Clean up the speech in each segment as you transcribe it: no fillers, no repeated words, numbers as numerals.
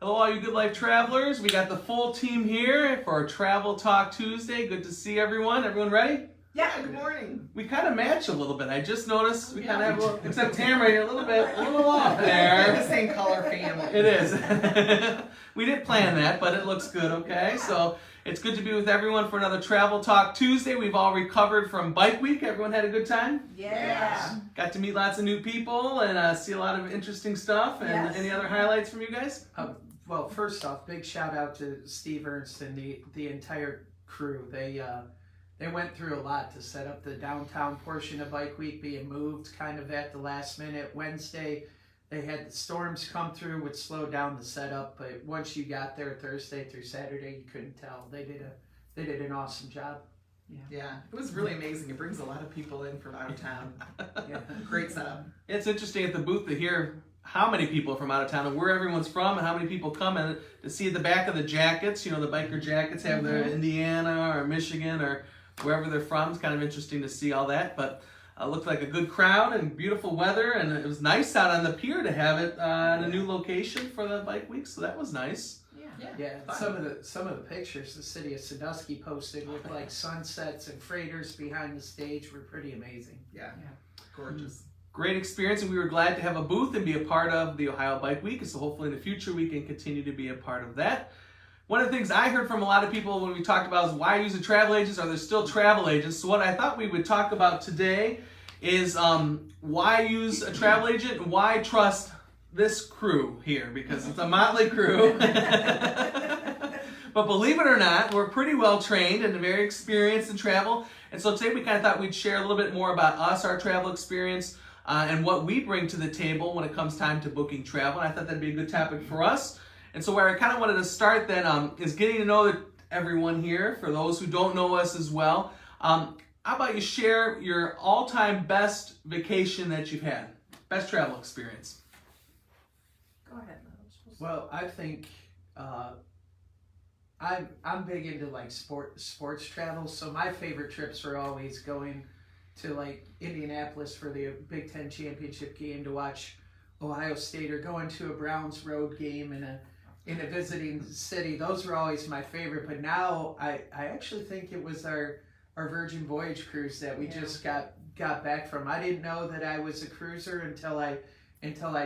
Hello, all you Good Life travelers. We got the full team here for our Travel Talk Tuesday. Good to see everyone. Everyone ready? Yeah, good morning. We kind of match a little bit. I just noticed we kind of have a little, except Tamara, you're a little off there. They're the same color family. It is. We didn't plan that, but it looks good, okay? So it's good to be with everyone for another Travel Talk Tuesday. We've all recovered from Bike Week. Everyone had a good time? Yeah. Got to meet lots of new people and see a lot of interesting stuff. And Yes. any other highlights from you guys? Well, first off, big shout out to Steve Ernst and the entire crew. They went through a lot to set up the downtown portion of Bike Week being moved kind of at the last minute. Wednesday, they had the storms come through, which slowed down the setup. But once you got there Thursday through Saturday, you couldn't tell. They did an awesome job. Yeah, it was really amazing. It brings a lot of people in from out of town. Yeah. Great setup. It's interesting at the booth to hear how many people from out of town and where everyone's from and how many people come and to see the back of the jackets. You know, the biker jackets have the Indiana or Michigan or wherever they're from. It's kind of interesting to see all that. But looked like a good crowd and beautiful weather, and it was nice out on the pier to have it in a new location for the Bike Week. So that was nice. Yeah, some of the pictures the city of Sandusky posted with like sunsets and freighters behind the stage were pretty amazing. Yeah. Gorgeous. Great experience, and we were glad to have a booth and be a part of the Ohio Bike Week. And so hopefully in the future we can continue to be a part of that. One of the things I heard from a lot of people when we talked about is why use a travel agents? Are there still travel agents? So what I thought we would talk about today is why use a travel agent and why trust this crew here, because it's a motley crew. But believe it or not, we're pretty well trained and very experienced in travel. And so today we kind of thought we'd share a little bit more about us, our travel experience, and what we bring to the table when it comes time to booking travel. And I thought that'd be a good topic for us. And so where I kind of wanted to start then is getting to know everyone here, for those who don't know us as well. How about you share your all-time best vacation that you've had? Best travel experience. Go ahead. Well, I think I'm big into like sports travel, so my favorite trips were always going to like Indianapolis for the Big Ten championship game to watch Ohio State, or going to a Browns road game in a visiting city. Those were always my favorite. But now I actually think it was our Virgin Voyage cruise that we just got back from. I didn't know that I was a cruiser until I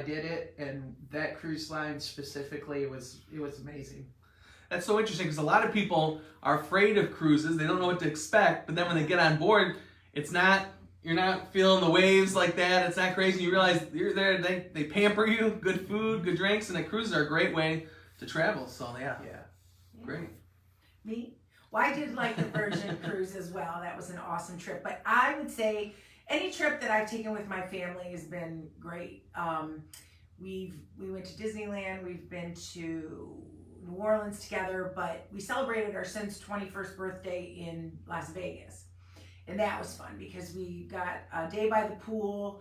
did it, and that cruise line specifically, it was amazing. That's so interesting because a lot of people are afraid of cruises. They don't know what to expect, but then when they get on board, you're not feeling the waves like that. It's not crazy. You realize you're there. They pamper you, good food, good drinks, and the cruises are a great way to travel. So yeah. Great. Me? Well, I did like the Virgin cruise as well. That was an awesome trip. But I would say any trip that I've taken with my family has been great. We went to Disneyland. We've been to New Orleans together, but we celebrated our son's 21st birthday in Las Vegas. And that was fun because we got a day by the pool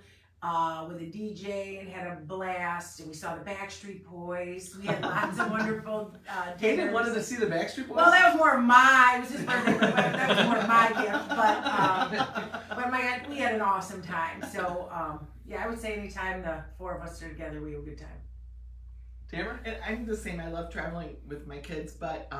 with a DJ and had a blast, and we saw the Backstreet Boys. We had lots of wonderful Hayden dinners. wanted to see the Backstreet Boys? Well, that was more it was his birthday, but that was more my gift. But we had an awesome time. So I would say anytime the four of us are together, we have a good time. Tamara? And I'm the same. I love traveling with my kids, but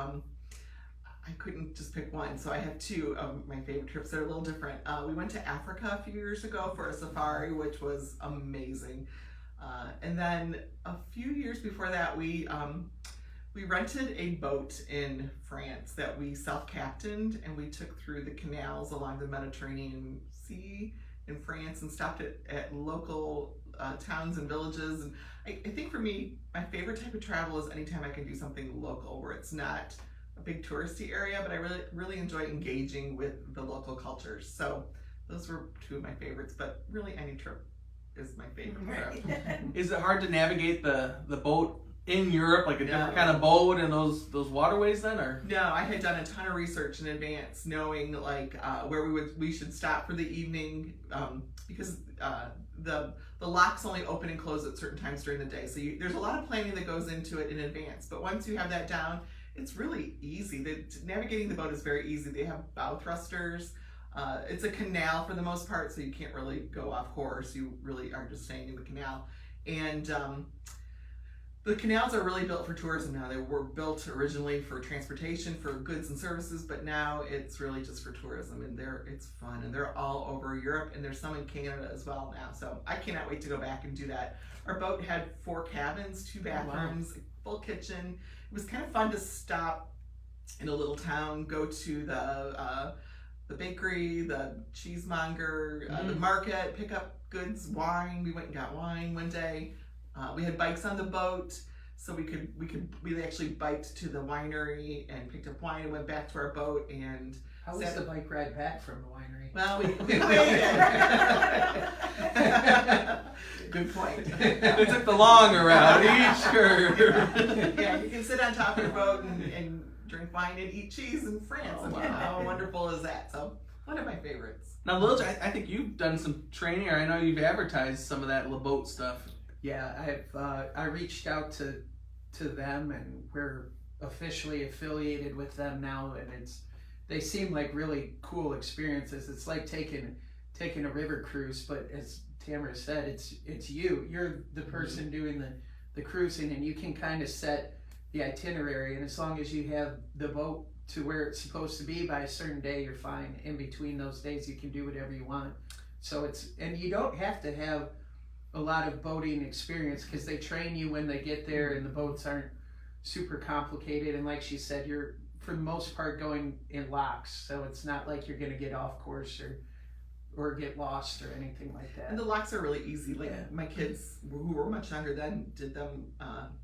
I couldn't just pick one. So I have two of my favorite trips that are a little different. We went to Africa a few years ago for a safari, which was amazing. And then a few years before that, we rented a boat in France that we self-captained, and we took through the canals along the Mediterranean Sea in France and stopped at local towns and villages. And I think for me, my favorite type of travel is anytime I can do something local where it's not a big touristy area, but I really enjoy engaging with the local cultures. So those were two of my favorites, but really any trip is my favorite trip. Is it hard to navigate the boat in Europe, like a different kind of boat in those waterways then, or? No, I had done a ton of research in advance, knowing like where we should stop for the evening, because the locks only open and close at certain times during the day. So there's a lot of planning that goes into it in advance. But once you have that down, it's really easy. Navigating the boat is very easy. They have bow thrusters. It's a canal for the most part, so you can't really go off course. You really are just staying in the canal. And The canals are really built for tourism now. They were built originally for transportation, for goods and services, but now it's really just for tourism, and it's fun, and they're all over Europe, and there's some in Canada as well now. So I cannot wait to go back and do that. Our boat had 4 cabins, 2 bathrooms, a full kitchen. It was kind of fun to stop in a little town, go to the bakery, the cheesemonger, the market, pick up goods, wine. We went and got wine one day. We had bikes on the boat, so we actually biked to the winery and picked up wine and went back to our boat. And How was the bike ride back from the winery? well, we waited. Good point. They took the longer route each curve. Yeah, you can sit on top of your boat and drink wine and eat cheese in France. Oh, wow. How wonderful is that? So one of my favorites. Now, Lil, I think you've done some training, or I know you've advertised some of that boat stuff. Yeah, I reached out to them, and we're officially affiliated with them now, and they seem like really cool experiences. It's like taking a river cruise, but as Tamara said, it's you're the person doing the cruising, and you can kind of set the itinerary, and as long as you have the boat to where it's supposed to be by a certain day, you're fine. In between those days, you can do whatever you want. So and you don't have to have a lot of boating experience, because they train you when they get there, and the boats aren't super complicated, and like she said, you're for the most part going in locks, so it's not like you're going to get off course or get lost or anything like that. And the locks are really easy. Like Yeah. my kids, who were much younger then, did them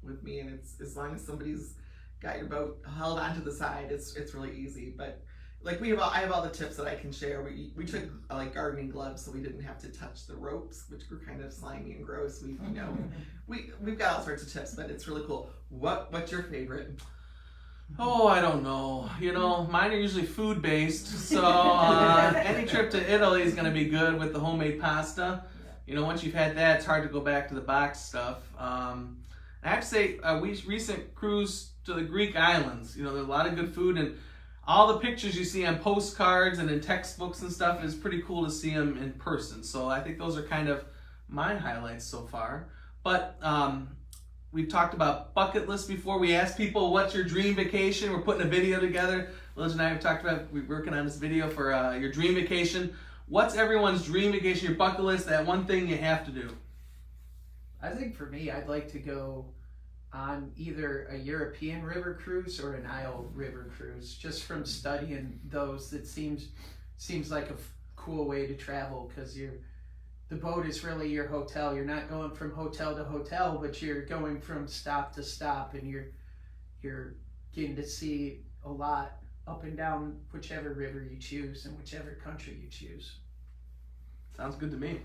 with me, and it's as long as somebody's got your boat held onto the side, it's really easy. But like I have all the tips that I can share. We took like gardening gloves, so we didn't have to touch the ropes, which were kind of slimy and gross. We've got all sorts of tips, but it's really cool. What's your favorite? Oh, I don't know. Mine are usually food-based, so any trip to Italy is going to be good with the homemade pasta. Once you've had that, it's hard to go back to the box stuff. I have to say, we recent cruise to the Greek islands. There's a lot of good food, and all the pictures you see on postcards and in textbooks and stuff is pretty cool to see them in person. So I think those are kind of my highlights so far. But we've talked about bucket lists before. We asked people, what's your dream vacation? We're putting a video together. Liz and I have talked about, we're working on this video for your dream vacation. What's everyone's dream vacation, your bucket list, that one thing you have to do? I think for me, I'd like to go on either a European river cruise or an Isle river cruise. Just from studying those, it seems like a cool way to travel, because the boat is really your hotel. You're not going from hotel to hotel, but you're going from stop to stop, and you're getting to see a lot up and down whichever river you choose and whichever country you choose. Sounds good to me.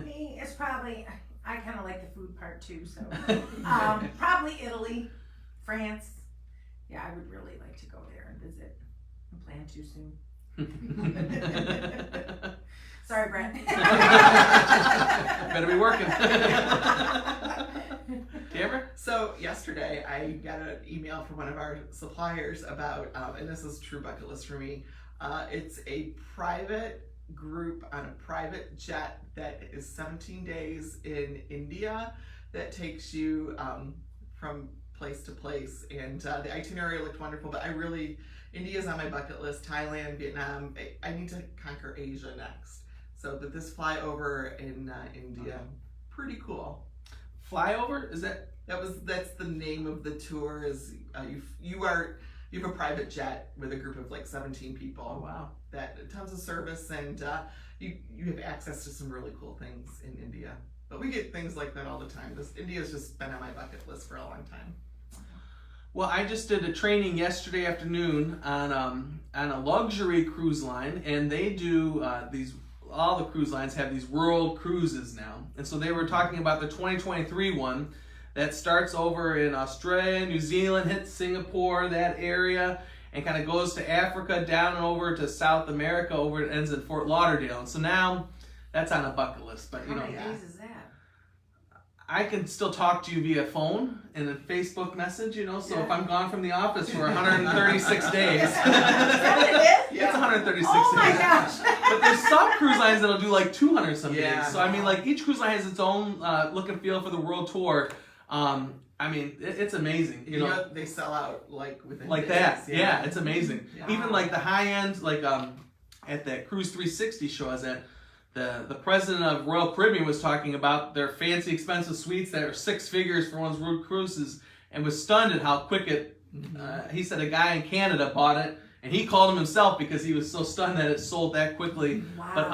Me, it's probably, I kind of like the food part too, so probably Italy, France. Yeah, I would really like to go there and visit. I plan to soon. Sorry, Brett. Better be working. Tamara? So yesterday I got an email from one of our suppliers about, and this is true bucket list for me, it's a private group on a private jet that is 17 days in India that takes you from place to place, and the itinerary looked wonderful, but India's on my bucket list. Thailand, Vietnam, I need to conquer Asia next. So that this flyover in India, pretty cool. Flyover? Is that? That's the name of the tour. Is you have a private jet with a group of like 17 people. Oh wow! That tons of service, and you have access to some really cool things in India. But we get things like that all the time. India's just been on my bucket list for a long time. Well, I just did a training yesterday afternoon on a luxury cruise line, and they do all the cruise lines have these world cruises now. And so they were talking about the 2023 one that starts over in Australia, New Zealand, hits Singapore, that area, and kind of goes to Africa, down and over to South America, it ends in Fort Lauderdale. And so now that's on a bucket list. But How many days is that? I can still talk to you via phone and a Facebook message, so if I'm gone from the office for 136 days. Is that what it is? It's 136 Oh my days. gosh. But there's some cruise lines that'll do like 200 some Yeah. days. So I mean, like each cruise line has its own look and feel for the world tour. I mean, it's amazing. You know, they sell out like within like days. that. Yeah, it's amazing. Yeah. Even like the high end, like at that Cruise 360 show I was at, the president of Royal Caribbean was talking about their fancy, expensive suites that are 6 figures for one of those cruises, and was stunned at how quick it. He said a guy in Canada bought it, and he called him himself because he was so stunned that it sold that quickly. Wow. But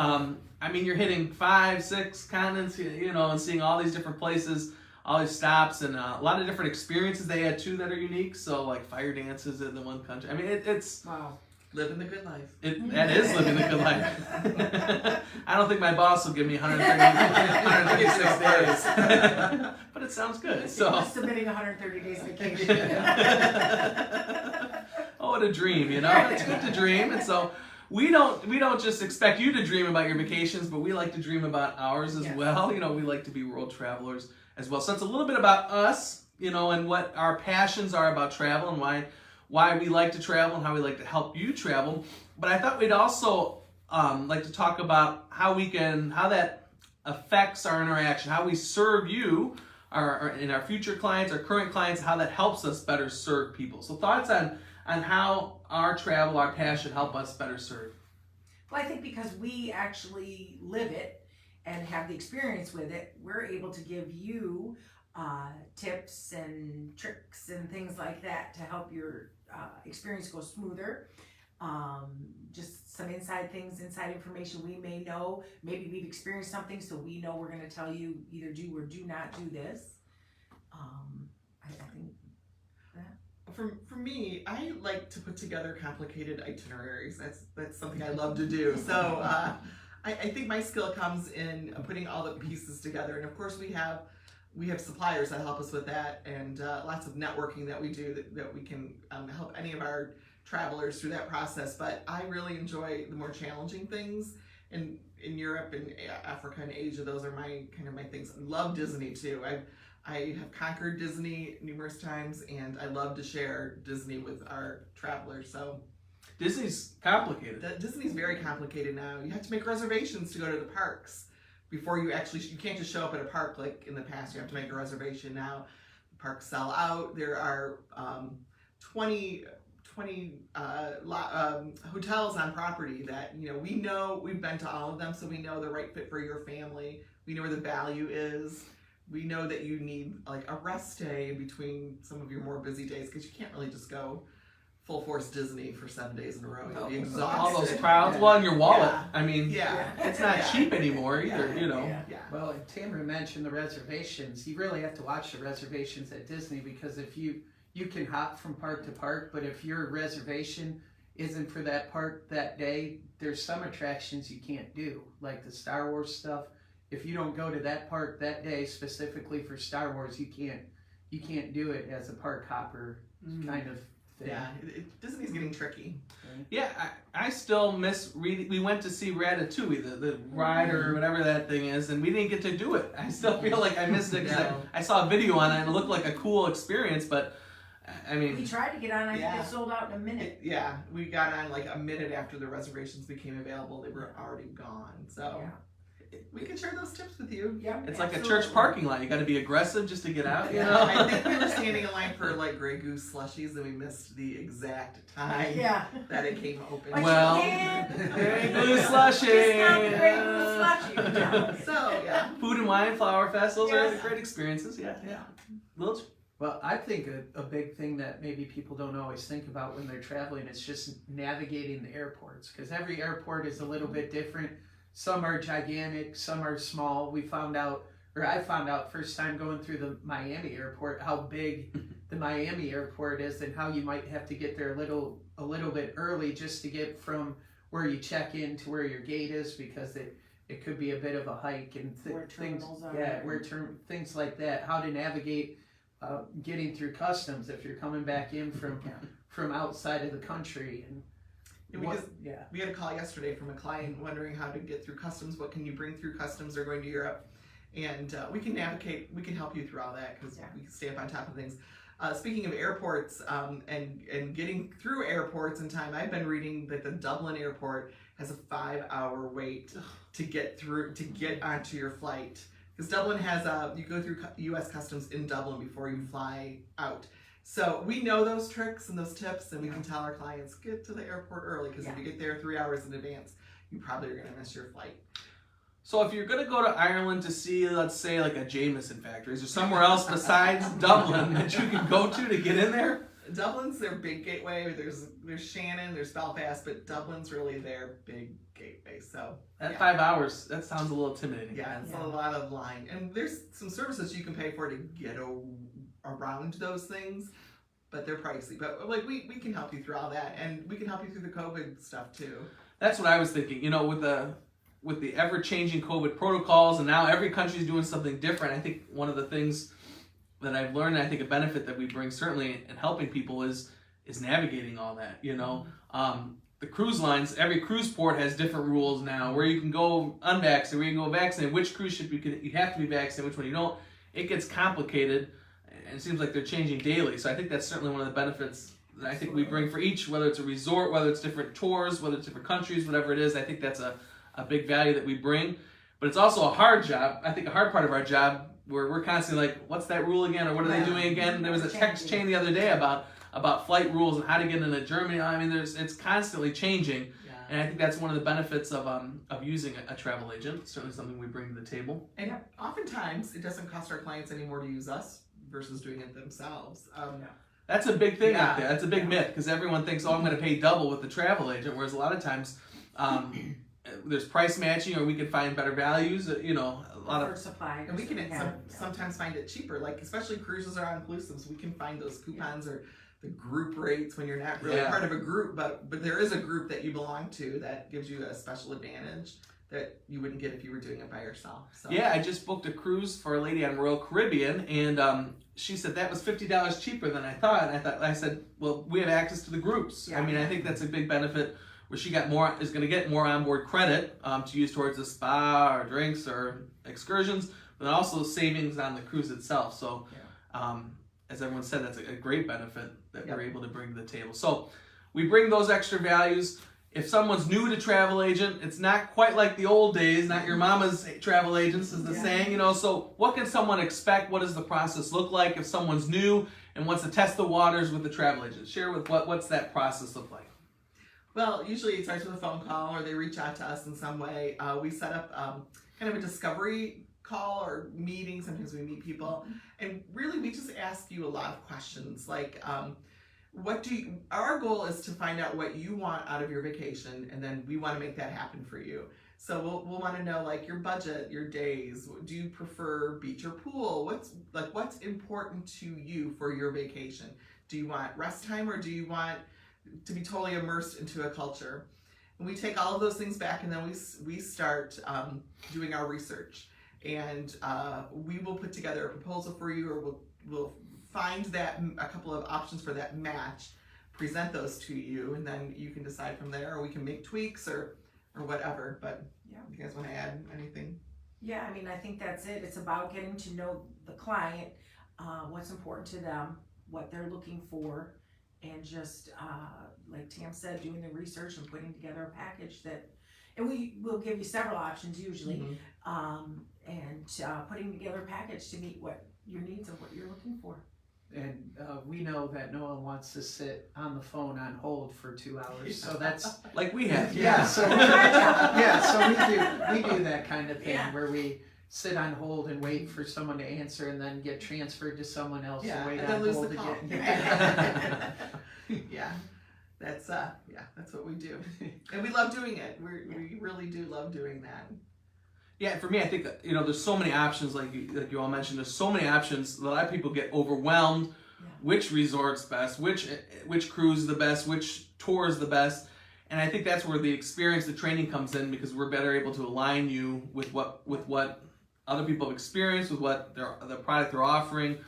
I mean, you're hitting 5, 6 continents, you know, and seeing all these different places, all these stops, and a lot of different experiences they had too that are unique. So like fire dances in the one country. I mean, it's Wow. Living the good life. that is living the good life. I don't think my boss will give me 136 days, but it sounds good. So Submitting 130 days vacation. oh, what a dream, you know? It's good to dream, and so. We don't just expect you to dream about your vacations, but we like to dream about ours as Yes. well. You know, we like to be world travelers as well. So it's a little bit about us, you know, and what our passions are about travel and why we like to travel and how we like to help you travel. But I thought we'd also like to talk about how that affects our interaction, how we serve you, and our future clients, our current clients, how that helps us better serve people. So thoughts on how our travel, our passion help us better serve. Well, I think because we actually live it and have the experience with it, we're able to give you tips and tricks and things like that to help your experience go smoother. Just some inside information we may know. Maybe we've experienced something, so we know we're going to tell you either do or do not do this. I think. For me, I like to put together complicated itineraries. That's something I love to do. So I think my skill comes in putting all the pieces together. And of course, we have suppliers that help us with that, and lots of networking that we do that we can help any of our travelers through that process. But I really enjoy the more challenging things. And in Europe and Africa and Asia, those are my things. I love Disney too. I have conquered Disney numerous times, and I love to share Disney with our travelers. So Disney's complicated. Disney's very complicated now. You have to make reservations to go to the parks before you can't just show up at a park like in the past. You have to make a reservation now. The parks sell out. There are 20 hotels on property that, you know, we've been to all of them, so we know the right fit for your family. We know where the value is. We know that you need like a rest day in between some of your more busy days, because you can't really just go full force Disney for 7 days in a row. You'll be exhausted. All those crowds, well, and your wallet. Yeah. I mean, Yeah. it's not cheap anymore either, you know. Yeah. Well, and Tamara mentioned the reservations. You really have to watch the reservations at Disney, because if you can hop from park to park, but if your reservation isn't for that park that day, there's some attractions you can't do, like the Star Wars stuff. If you don't go to that park that day specifically for Star Wars, you can't do it as a park hopper kind of thing. Yeah, Disney's getting tricky. Yeah, I still miss reading. We went to see Ratatouille, the ride or whatever that thing is, and we didn't get to do it. I still feel like I missed it, because No. I saw a video on it and it looked like a cool experience, but I mean, We tried to get on. I think Yeah. it sold out in a minute. We got on like a minute after the reservations became available. They were already gone. So Yeah. we can share those tips with you. Yeah, it's like a absolutely. church parking lot. You got to be aggressive just to get out, you Yeah, know? I think we were standing in line for like Grey Goose slushies, and we missed the exact time Yeah. that it came open. But Well, you can't Grey Goose slushie. discount the Grey Goose slushie. So yeah, Food and Wine, Flower Fest, those are Yes. great experiences, yeah. Little, Well, I think a big thing that maybe people don't always think about when they're traveling is just navigating the airports, because every airport is a little bit different. Some are gigantic, some are small. I found out first time going through the Miami airport how big the Miami airport is, and how you might have to get there a little bit early just to get from where you check in to where your gate is, because it could be a bit of a hike, and Where things terminals are. things like that. How to navigate getting through customs if you're coming back in from outside of the country. And we had a call yesterday from a client wondering how to get through customs. What can you bring through customs? They're going to Europe, and we can help you through all that, because we can stay up on top of things. Speaking of airports and getting through airports in time, I've been reading that the Dublin airport has a 5-hour wait to get onto your flight, because Dublin has you go through U.S. Customs in Dublin before you fly out. So we know those tricks and those tips, and we can tell our clients, get to the airport early, because if you get there 3 hours in advance, you probably are going to miss your flight. So if you're going to go to Ireland to see, let's say, like a Jameson factory, is there somewhere else besides Dublin that you can go to get in there? Dublin's their big gateway. There's Shannon, there's Belfast, but Dublin's really their big gateway. So That 5 hours, that sounds a little intimidating. yeah, it's a lot of line, and there's some services you can pay for to get around those things, but they're pricey. But like we can help you through all that, and we can help you through the COVID stuff too. That's what I was thinking. You know, with the ever-changing COVID protocols, and now every country's doing something different. I think one of the things that I've learned, and I think a benefit that we bring certainly in helping people is navigating all that. You know, the cruise lines, every cruise port has different rules now, where you can go unvaccinated, where you can go vaccinated, which cruise ship you have to be vaccinated, which one you don't. It gets complicated, and it seems like they're changing daily. So I think that's certainly one of the benefits that I think we bring for each, whether it's a resort, whether it's different tours, whether it's different countries, whatever it is. I think that's a big value that we bring. But it's also a hard job. I think a hard part of our job where we're constantly like, what's that rule again, or what are they doing again? And there was a text chain the other day about flight rules and how to get into Germany. I mean, it's constantly changing. Yeah. And I think that's one of the benefits of using a travel agent. It's certainly something we bring to the table. And oftentimes it doesn't cost our clients any more to use us versus doing it themselves. That's a big thing out Yeah. there. That's a big myth, because everyone thinks, oh, I'm going to pay double with the travel agent, whereas a lot of times there's price matching, or we can find better values. You know, a lot of supply, And we can sometimes find it cheaper, like especially cruises are all-inclusive, so we can find those coupons or the group rates when you're not really part of a group, but there is a group that you belong to that gives you a special advantage that you wouldn't get if you were doing it by yourself. So. Yeah, I just booked a cruise for a lady on Royal Caribbean, and she said that was $50 cheaper than I thought. And I said, well, we have access to the groups. Yeah. I mean, I think that's a big benefit, where she is going to get more onboard credit to use towards a spa or drinks or excursions, but also savings on the cruise itself. So, as everyone said, that's a great benefit that we're able to bring to the table. So we bring those extra values. If someone's new to travel agent, it's not quite like the old days, not your mama's travel agents is the saying, you know. So what can someone expect? What does the process look like if someone's new and wants to test the waters with the travel agent? Share with what's that process look like? Well, usually it starts with a phone call, or they reach out to us in some way. We set up kind of a discovery call or meeting. Sometimes we meet people, and really we just ask you a lot of questions, like our goal is to find out what you want out of your vacation, and then we want to make that happen for you. So we'll want to know, like, your budget, your days. Do you prefer beach or pool? What's important to you for your vacation? Do you want rest time, or do you want to be totally immersed into a culture? And we take all of those things back, and then we start doing our research, and we will put together a proposal for you, or we'll find a couple of options for that match, present those to you, and then you can decide from there, or we can make tweaks or whatever. But you guys want to add anything? Yeah, I mean, I think that's it. It's about getting to know the client, what's important to them, what they're looking for, and just like Tam said, doing the research and putting together a package and we will give you several options usually, and putting together a package to meet what your needs and what you're looking for. And we know that no one wants to sit on the phone on hold for 2 hours, so that's Like we have. so we do that kind of thing where we sit on hold and wait for someone to answer, and then get transferred to someone else and wait and then on lose hold the call. again. That's what we do, and we love doing it. We really do love doing that. Yeah, for me, I think that, there's so many options, like you all mentioned. There's so many options. A lot of people get overwhelmed. Yeah. Which resort's best? Which cruise is the best? Which tour is the best? And I think that's where the experience, the training comes in, because we're better able to align you with what other people have experienced, with what the product they're offering,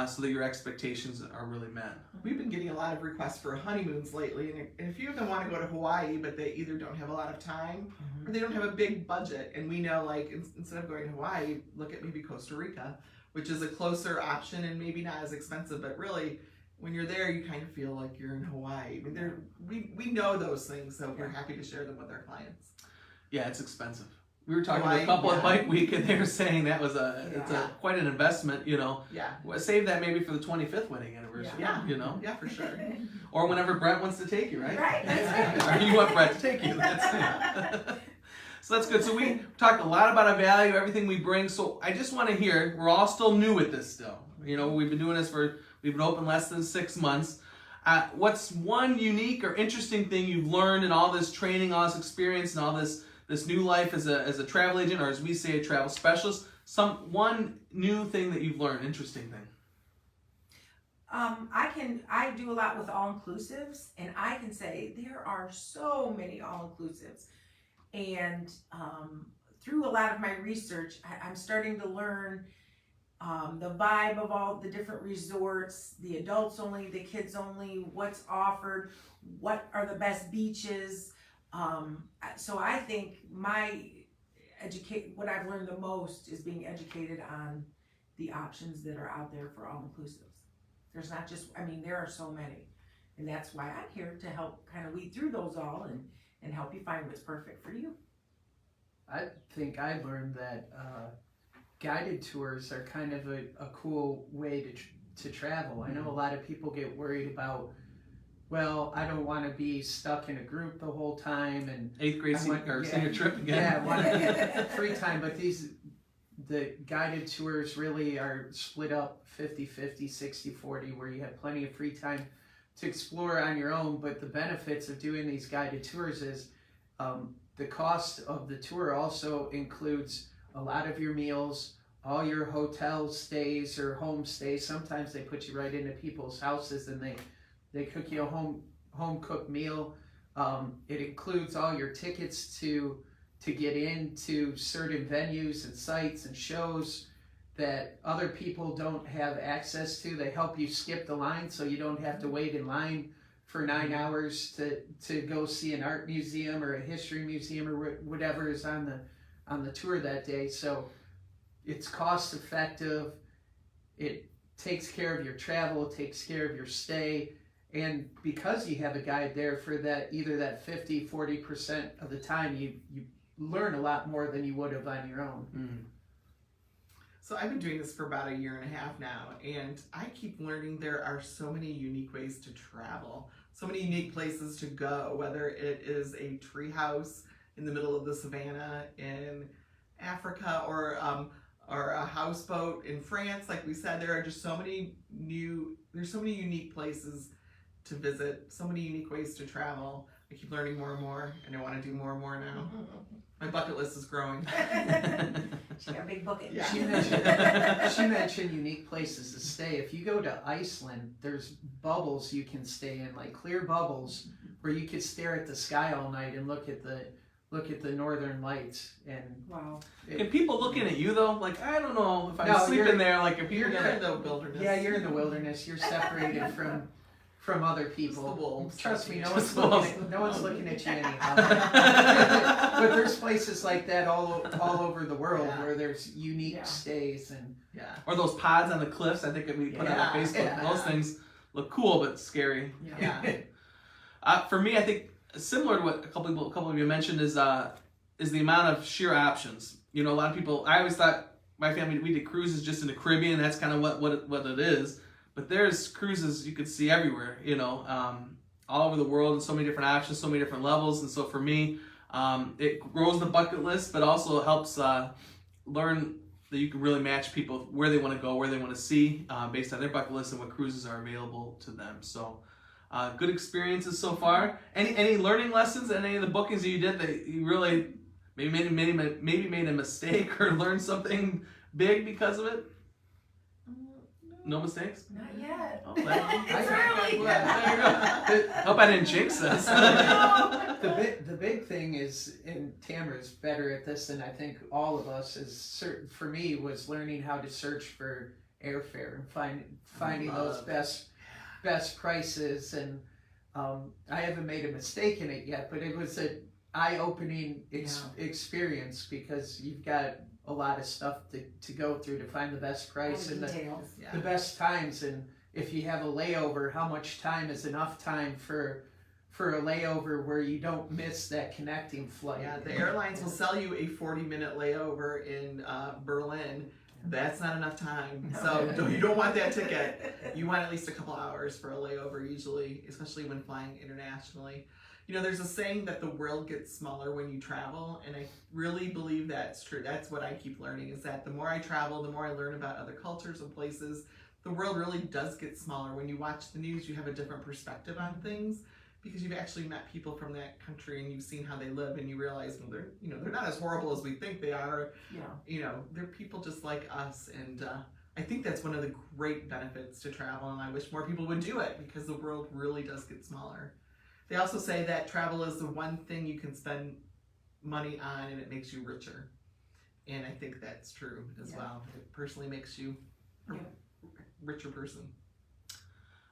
so that your expectations are really met. We've been getting a lot of requests for honeymoons lately, and a few of them want to go to Hawaii, but they either don't have a lot of time or they don't have a big budget. And we know, like, instead of going to Hawaii, look at maybe Costa Rica, which is a closer option and maybe not as expensive, but really, when you're there, you kind of feel like you're in Hawaii. I mean, we know those things, so we're happy to share them with our clients. Yeah, it's expensive. We were talking to Hawaii, a couple at yeah. Bike Week, and they were saying that was it's Yeah. quite an investment. You know, Yeah. save that maybe for the 25th wedding anniversary. Yeah. You know, Yeah, for sure. or whenever Brett wants to take you, right? Right, that's Or right. you want Brett to take you. That's So that's good. So we talked a lot about our value, everything we bring. So I just want to hear, we're all still new at this still. You know, we've been open less than 6 months. What's one unique or interesting thing you've learned in all this training, all this experience, and all this new life as a travel agent, or as we say, a travel specialist? One new thing that you've learned, interesting thing. I do a lot with all-inclusives, and I can say there are so many all-inclusives. And through a lot of my research, I'm starting to learn the vibe of all the different resorts, the adults only, the kids only, what's offered, what are the best beaches. So I think what I've learned the most is being educated on the options that are out there for all-inclusives. There's not just, there are so many. And that's why I'm here to help kind of weed through those all and help you find what's perfect for you. I think I learned that guided tours are kind of a cool way to travel. I know a lot of people get worried about, well, I don't want to be stuck in a group the whole time, and 8th grade senior trip again. Yeah, I want to get free time, but the guided tours really are split up 50-50, 60-40, where you have plenty of free time to explore on your own. But the benefits of doing these guided tours is the cost of the tour also includes a lot of your meals, all your hotel stays or home stays. Sometimes they put you right into people's houses and they cook you a home cooked meal. It includes all your tickets to get into certain venues and sites and shows that other people don't have access to. They help you skip the line so you don't have to wait in line for 9 hours to go see an art museum or a history museum or whatever is on the tour that day. So it's cost effective. It takes care of your travel, it takes care of your stay. And because you have a guide there for either that 50-40% of the time, you learn a lot more than you would have on your own. Mm. So I've been doing this for about 1.5 years now, and I keep learning there are so many unique ways to travel, so many unique places to go, whether it is a tree house in the middle of the savannah in Africa or a houseboat in France. Like we said, there are just so many unique places to visit, so many unique ways to travel. I keep learning more and more, and I want to do more and more now. My bucket list is growing. She got a big bucket. Yeah. She mentioned unique places to stay. If you go to Iceland, there's bubbles you can stay in, like clear bubbles, where you could stare at the sky all night and look at the northern lights. And Wow. Can people looking at you though? Like, I don't know if I'm No, sleeping there. Like, if You're you're in the wilderness. yeah, you're in the wilderness. You're separated from other people. Just the wolves. Trust me, no Just one's looking at you anyhow. But there's places like that all over the world where there's unique Yeah. stays and Yeah. or those pods on the cliffs. I think that we put on our Yeah. Facebook. Yeah. Those things look cool but scary. Yeah. For me, I think similar to what a couple of you mentioned is the amount of sheer options. You know, a lot of people. I always thought my family we did cruises just in the Caribbean. That's kind of what it is. But there's cruises you could see everywhere. You know, all over the world, and so many different options, so many different levels. And so for me, it grows the bucket list, but also helps learn that you can really match people where they want to go, where they want to see, based on their bucket list and what cruises are available to them. So. Good experiences so far. Any learning lessons in any of the bookings that you did that you really maybe made a mistake or learned something big because of it? No mistakes? Not yet. Oh, It's early. there you go. Hope I didn't jinx us. the big thing is, and Tamara's better at this than I think all of us, is for me was learning how to search for airfare and finding those best prices. And I haven't made a mistake in it yet, but it was an eye-opening experience because you've got a lot of stuff to go through to find the best price and Details. the best times. And if you have a layover, how much time is enough time for for a layover where you don't miss that connecting flight. Yeah, the airlines will sell you a 40-minute layover in Berlin. That's not enough time. So you don't want that ticket. You want at least a couple hours for a layover usually, especially when flying internationally. You know, there's a saying that the world gets smaller when you travel, and I really believe that's true. That's what I keep learning, is that the more I travel, the more I learn about other cultures and places. The world really does get smaller. When you watch the news, you have a different perspective on things, because you've actually met people from that country and you've seen how they live, and you realize, well, they're not as horrible as we think they are. Yeah. They're people just like us, and I think that's one of the great benefits to travel, and I wish more people would do it, because the world really does get smaller. They also say that travel is the one thing you can spend money on and it makes you richer, and I think that's true as well. It personally makes you a richer person.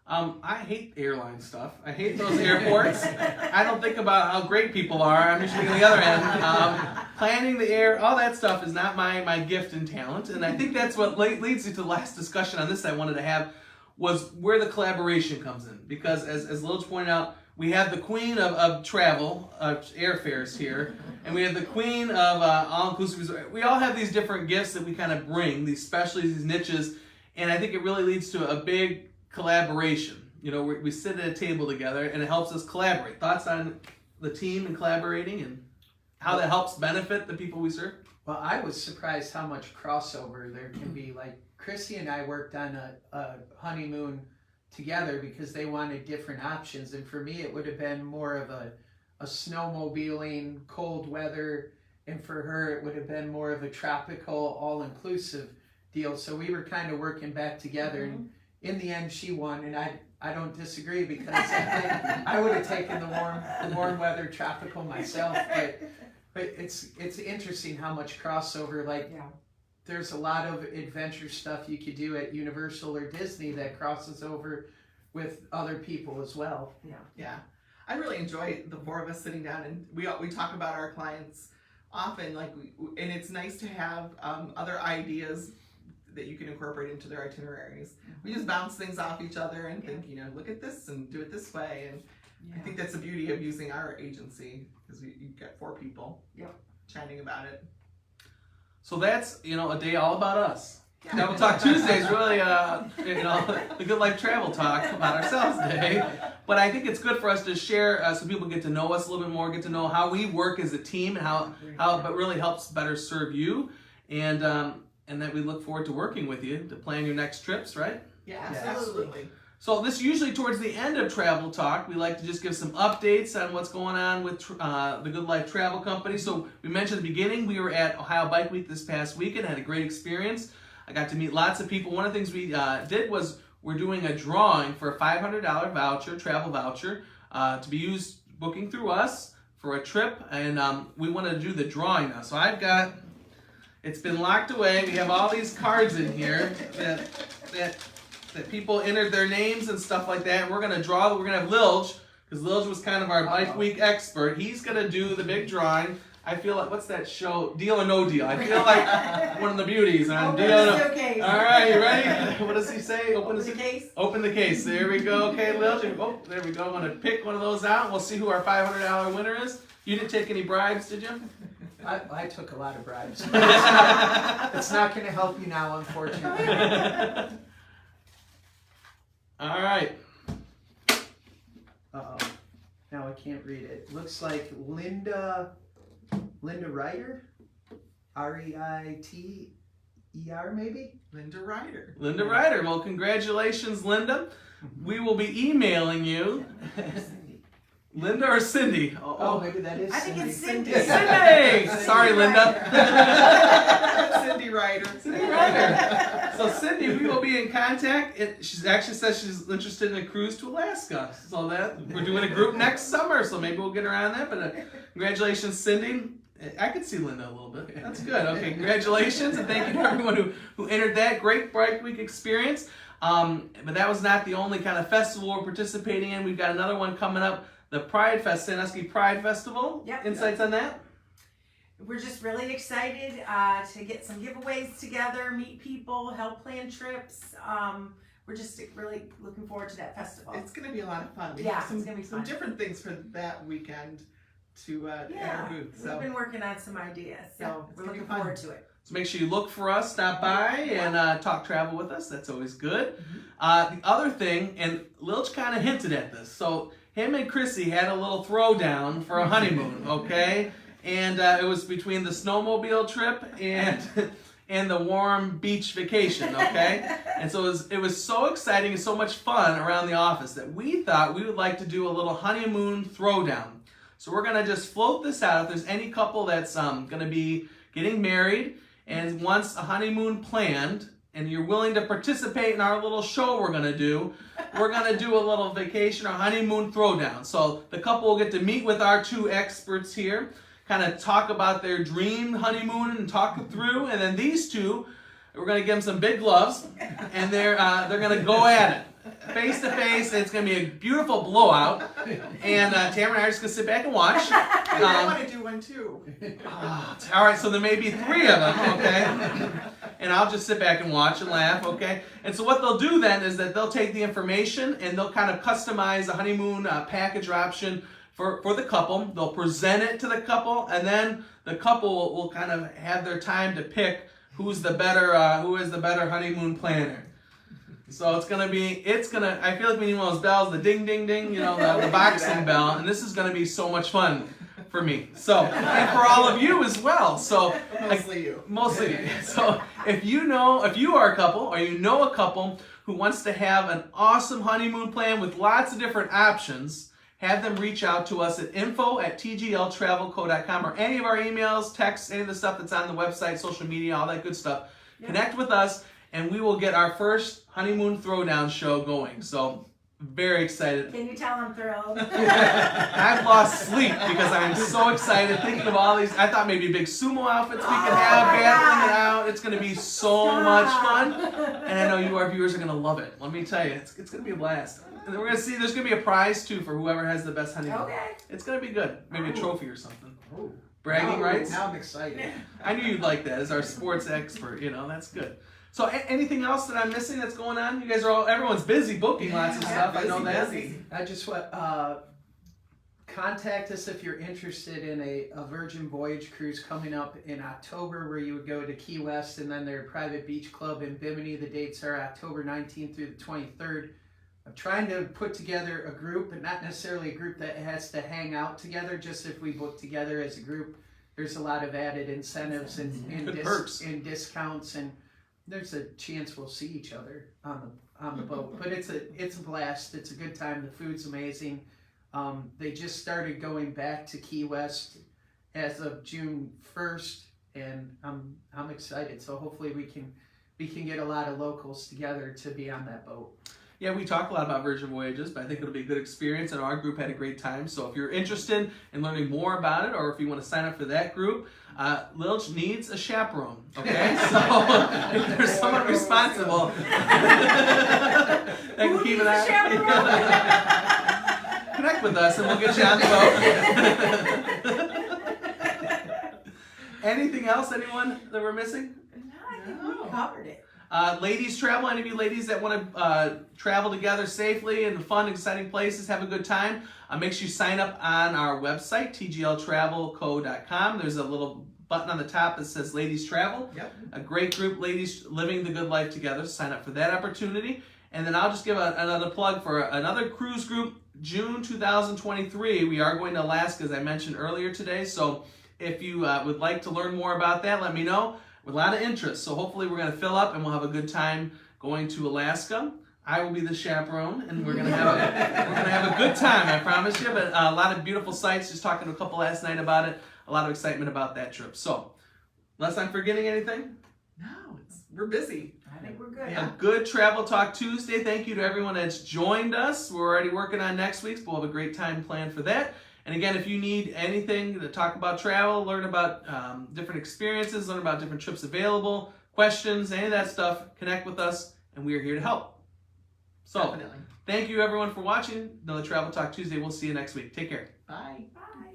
I hate airline stuff. I hate those airports. I don't think about how great people are. I'm usually on the other end. Planning the air, all that stuff is not my gift and talent. And I think that's what leads you to the last discussion on this I wanted to have, was where the collaboration comes in. Because as Lilj pointed out, we have the queen of travel, airfares here, and we have the queen of all-inclusive. We all have these different gifts that we kind of bring, these specialties, these niches, and I think it really leads to a big collaboration. We sit at a table together, and it helps us collaborate. Thoughts on the team and collaborating, and how that helps benefit the people we serve? Well, I was surprised how much crossover there can be. Like, Chrissy and I worked on a honeymoon together because they wanted different options, and for me it would have been more of a snowmobiling, cold weather, and for her it would have been more of a tropical, all-inclusive deal. So we were kind of working back together, and in the end she won, and I don't disagree, because I would have taken the warm weather tropical myself, but it's interesting how much crossover, there's a lot of adventure stuff you could do at Universal or Disney that crosses over with other people as well. Yeah. I really enjoy the four of us sitting down, and we talk about our clients often, and it's nice to have other ideas that you can incorporate into their itineraries. We just bounce things off each other and think, look at this and do it this way. And I think that's the beauty of using our agency, because you get four people chatting about it. So that's, a day all about us. Travel Talk Tuesday is really, the Good Life Travel Talk about ourselves day. But I think it's good for us to share so people get to know us a little bit more, get to know how we work as a team, and how it really helps better serve you. And that we look forward to working with you to plan your next trips, right? Yeah, absolutely. So this usually towards the end of Travel Talk, we like to just give some updates on what's going on with the Good Life Travel Company. So we mentioned at the beginning, we were at Ohio Bike Week this past weekend, had a great experience. I got to meet lots of people. One of the things we did was we're doing a drawing for a $500 voucher, travel voucher, to be used booking through us for a trip, and we wanted to do the drawing now. So it's been locked away. We have all these cards in here that people entered their names and stuff like that. And we're gonna draw. We're gonna have Lilj, because Lilj was kind of our Bike Week expert. He's gonna do the big drawing. I feel like, what's that show? Deal or No Deal. I feel like one of the beauties on Deal or No. Okay. All right, you ready? What does he say? Open the case. Open the case. There we go. Okay, Lilj. Oh, there we go. I'm gonna pick one of those out. We'll see who our $500 winner is. You didn't take any bribes, did you? I took a lot of bribes. It's not going to help you now, unfortunately. All right. Uh-oh. Now I can't read it. Looks like Linda Ryder? Reiter, maybe? Linda Ryder. Linda Ryder. Well, congratulations, Linda. We will be emailing you. Linda or Cindy? Oh, maybe that is I think it's Cindy. Cindy! Sorry, Linda. Cindy Ryder. Cindy Ryder. So Cindy, we will be in contact. She actually says she's interested in a cruise to Alaska. So that we're doing a group next summer. So maybe we'll get her on that. But congratulations, Cindy. I could see Linda a little bit. That's good. Okay, congratulations, and thank you to everyone who entered that great Bike Week experience. But that was not the only kind of festival we're participating in. We've got another one coming up. The Pride Fest, Sandusky Pride Festival. Yep. Insights on that? We're just really excited to get some giveaways together, meet people, help plan trips. we're just really looking forward to that festival. It's going to be a lot of fun. We Yeah, have it's gonna be some fun. different things for that weekend to at Yeah, our booth. we've So been working on some ideas, Yeah, so it's we're gonna be looking fun. forward to it. So make sure you look for us, stop by, and talk travel with us. That's always good. Mm-hmm. The other thing, and Lilch kind of hinted at this, so him and Chrissy had a little throwdown for a honeymoon, okay? And it was between the snowmobile trip and the warm beach vacation, okay? And so it was so exciting and so much fun around the office that we thought we would like to do a little honeymoon throwdown. So we're gonna just float this out. If there's any couple that's gonna be getting married and wants a honeymoon planned, and you're willing to participate in our little show we're gonna do a little vacation or honeymoon throwdown. So the couple will get to meet with our two experts here, kind of talk about their dream honeymoon and talk it through, and then these two, we're gonna give them some big gloves, and they're gonna go at it. Face to face, it's gonna be a beautiful blowout, and Tamara and I are just gonna sit back and watch. I want to do one too. All right, so there may be 3 of them, okay? And I'll just sit back and watch and laugh, okay? And so what they'll do then is that they'll take the information and they'll kind of customize a honeymoon package or option for the couple. They'll present it to the couple, and then the couple will kind of have their time to pick who is the better honeymoon planner. So I feel like we need one of those bells, the ding, ding, ding, you know, the boxing bell, and this is going to be so much fun for me. So, and for all of you as well. So, Mostly you. mostly. So, if you are a couple, or you know a couple who wants to have an awesome honeymoon plan with lots of different options, have them reach out to us at info@tgltravelco.com or any of our emails, texts, any of the stuff that's on the website, social media, all that good stuff. Yeah. Connect with us, and we will get our first honeymoon throwdown show going. So, very excited. Can you tell I'm thrilled? I've lost sleep because I'm so excited thinking of all these. I thought maybe big sumo outfits we could have, my battling it God. out. It's going to be so much fun. And I know you, our viewers, are going to love it. Let me tell you, it's going to be a blast. And then we're going to see, there's going to be a prize too for whoever has the best honeymoon. Okay. It's going to be good. Maybe a trophy or something. Oh, Bragging rights. Now I'm excited. I knew you'd like that as our sports expert. You know, that's good. So anything else that I'm missing that's going on? You guys everyone's busy booking lots of stuff. I know that. I just want contact us if you're interested in a Virgin Voyage cruise coming up in October, where you would go to Key West and then their private beach club in Bimini. The dates are October 19th through the 23rd. I'm trying to put together a group, but not necessarily a group that has to hang out together. Just if we book together as a group, there's a lot of added incentives and perks and discounts, and there's a chance we'll see each other on the boat. But it's a blast. It's a good time. The food's amazing. They just started going back to Key West as of June 1st, and I'm excited. So hopefully we can get a lot of locals together to be on that boat. Yeah, we talk a lot about Virgin Voyages, but I think it'll be a good experience, and our group had a great time. So if you're interested in learning more about it, or if you want to sign up for that group, Lilch needs a chaperone, okay? So if there's someone responsible that can Who keep needs an a eye. Connect with us, and we'll get you on the boat. Anything else, anyone that we're missing? No, I think we covered it. Ladies travel, any of you ladies that want to travel together safely in fun, exciting places, have a good time, make sure you sign up on our website, tgltravelco.com. There's a little button on the top that says Ladies Travel. Yep. A great group, ladies living the good life together. Sign up for that opportunity. And then I'll just give another plug for another cruise group, June 2023. We are going to Alaska, as I mentioned earlier today. So if you would like to learn more about that, let me know. With a lot of interest, so hopefully we're going to fill up and we'll have a good time going to Alaska. I will be the chaperone, and we're going to have a good time, I promise you. But a lot of beautiful sights. Just talking to a couple last night about it. A lot of excitement about that trip. So, unless I'm forgetting anything, No, we're busy. I think we're good. Yeah. a good Travel Talk Tuesday. Thank you to everyone that's joined us. We're already working on next week's, but we'll have a great time planned for that. And again, if you need anything to talk about travel, learn about different experiences, learn about different trips available, questions, any of that stuff, connect with us, and we are here to help. So, Definitely. thank you everyone for watching another Travel Talk Tuesday. We'll see you next week. Take care. Bye. Bye.